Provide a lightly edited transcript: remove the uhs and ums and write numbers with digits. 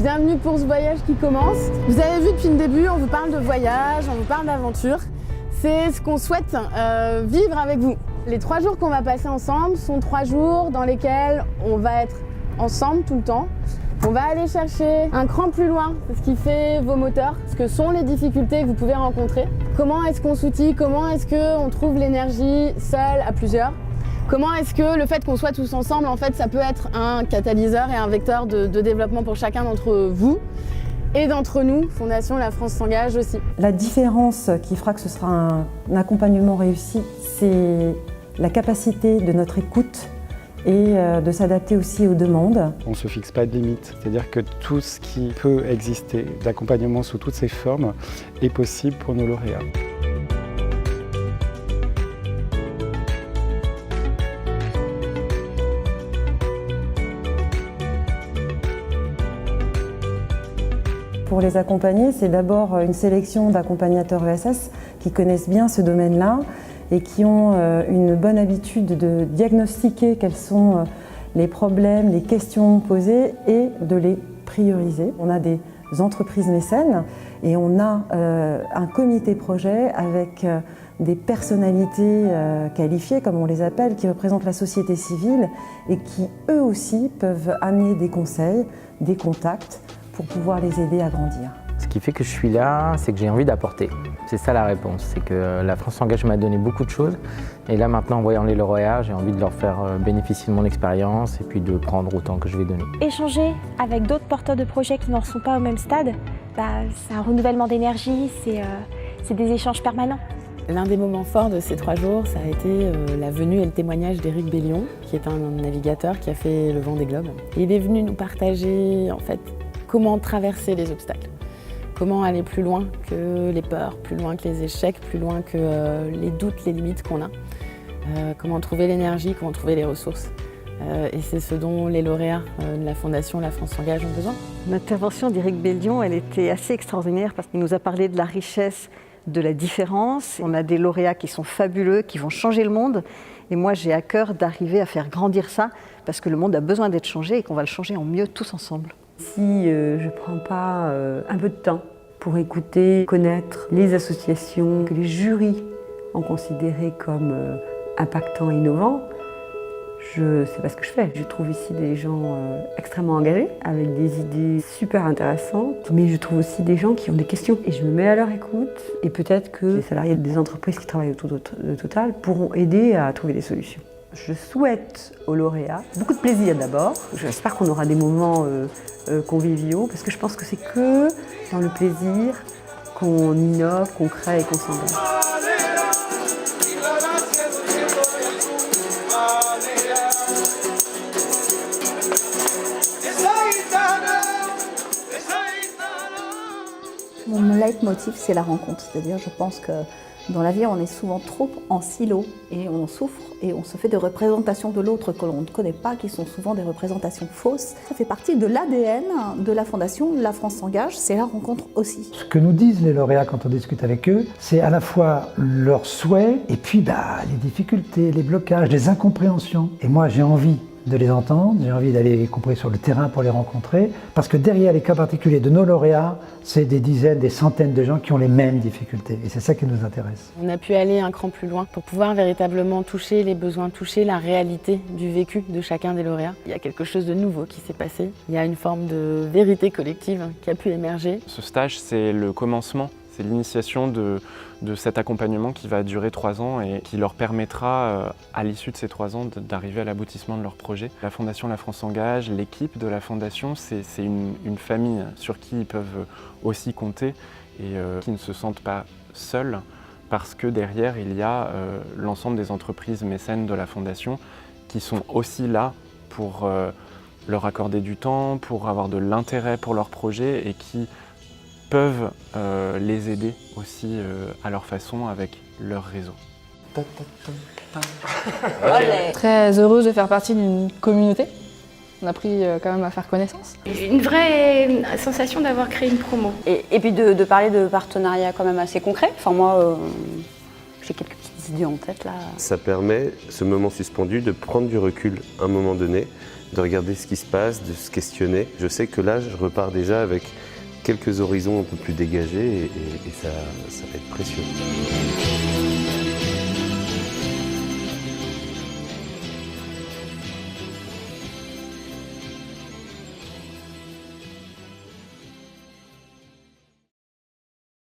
Bienvenue pour ce voyage qui commence. Vous avez vu depuis le début, on vous parle de voyage, on vous parle d'aventure. C'est ce qu'on souhaite vivre avec vous. Les 3 jours qu'on va passer ensemble sont 3 jours dans lesquels on va être ensemble tout le temps. On va aller chercher un cran plus loin, c'est ce qui fait vos moteurs, ce que sont les difficultés que vous pouvez rencontrer. Comment est-ce qu'on s'outille, comment est-ce qu'on trouve l'énergie seul, à plusieurs. Comment est-ce que le fait qu'on soit tous ensemble, en fait, ça peut être un catalyseur et un vecteur de développement pour chacun d'entre vous et d'entre nous, Fondation La France s'engage aussi. La différence qui fera que ce sera un accompagnement réussi, c'est la capacité de notre écoute et de s'adapter aussi aux demandes. On ne se fixe pas de limite, c'est-à-dire que tout ce qui peut exister d'accompagnement sous toutes ses formes est possible pour nos lauréats. Pour les accompagner, c'est d'abord une sélection d'accompagnateurs ESS qui connaissent bien ce domaine-là et qui ont une bonne habitude de diagnostiquer quels sont les problèmes, les questions posées et de les prioriser. On a des entreprises mécènes et on a un comité projet avec des personnalités qualifiées, comme on les appelle, qui représentent la société civile et qui, eux aussi, peuvent amener des conseils, des contacts pour pouvoir les aider à grandir. Ce qui fait que je suis là, c'est que j'ai envie d'apporter. C'est ça la réponse, c'est que la France s'engage m'a donné beaucoup de choses. Et là maintenant, en voyant les lauréats, j'ai envie de leur faire bénéficier de mon expérience et puis de prendre autant que je vais donner. Échanger avec d'autres porteurs de projets qui n'en sont pas au même stade, c'est un renouvellement d'énergie, c'est des échanges permanents. L'un des moments forts de ces 3 jours, ça a été la venue et le témoignage d'Éric Bellion, qui est un navigateur qui a fait le Vendée Globe. Il est venu nous partager en fait comment traverser les obstacles. Comment aller plus loin que les peurs, plus loin que les échecs, plus loin que les doutes, les limites qu'on a. Comment trouver l'énergie, comment trouver les ressources. Et c'est ce dont les lauréats de la Fondation La France s'engage ont besoin. L'intervention d'Éric Bellion, elle était assez extraordinaire parce qu'il nous a parlé de la richesse, de la différence. On a des lauréats qui sont fabuleux, qui vont changer le monde. Et moi, j'ai à cœur d'arriver à faire grandir ça parce que le monde a besoin d'être changé et qu'on va le changer en mieux tous ensemble. Si je ne prends pas un peu de temps pour écouter, connaître les associations que les jurys ont considérées comme impactants et innovants, je sais pas ce que je fais. Je trouve ici des gens extrêmement engagés, avec des idées super intéressantes, mais je trouve aussi des gens qui ont des questions. Et je me mets à leur écoute, et peut-être que les salariés des entreprises qui travaillent autour de Total pourront aider à trouver des solutions. Je souhaite aux lauréats beaucoup de plaisir d'abord. J'espère qu'on aura des moments conviviaux, parce que je pense que c'est que dans le plaisir qu'on innove, qu'on crée et qu'on s'engage. Mon leitmotiv, c'est la rencontre. C'est-à-dire, je pense que dans la vie, on est souvent trop en silo et on souffre et on se fait des représentations de l'autre que l'on ne connaît pas, qui sont souvent des représentations fausses. Ça fait partie de l'ADN de la Fondation La France s'engage, c'est la rencontre aussi. Ce que nous disent les lauréats quand on discute avec eux, c'est à la fois leurs souhaits et puis les difficultés, les blocages, les incompréhensions. Et moi, j'ai envie de les entendre, j'ai envie d'aller y compris sur le terrain pour les rencontrer, parce que derrière les cas particuliers de nos lauréats, c'est des dizaines, des centaines de gens qui ont les mêmes difficultés, et c'est ça qui nous intéresse. On a pu aller un cran plus loin pour pouvoir véritablement toucher les besoins, toucher la réalité du vécu de chacun des lauréats. Il y a quelque chose de nouveau qui s'est passé, il y a une forme de vérité collective qui a pu émerger. Ce stage, c'est le commencement. C'est l'initiation de cet accompagnement qui va durer 3 ans et qui leur permettra, à l'issue de ces 3 ans, d'arriver à l'aboutissement de leur projet. La Fondation La France s'engage, l'équipe de la Fondation, c'est une famille sur qui ils peuvent aussi compter et qui ne se sentent pas seuls parce que derrière, il y a l'ensemble des entreprises mécènes de la Fondation qui sont aussi là pour leur accorder du temps, pour avoir de l'intérêt pour leur projet et qui peuvent les aider aussi à leur façon avec leur réseau. Très heureuse de faire partie d'une communauté. On a appris quand même à faire connaissance. Une vraie sensation d'avoir créé une promo. Et puis de parler de partenariats quand même assez concrets. Enfin moi, j'ai quelques petites idées en tête là. Ça permet, ce moment suspendu, de prendre du recul à un moment donné, de regarder ce qui se passe, de se questionner. Je sais que là, je repars déjà avec quelques horizons un peu plus dégagés et ça va être précieux.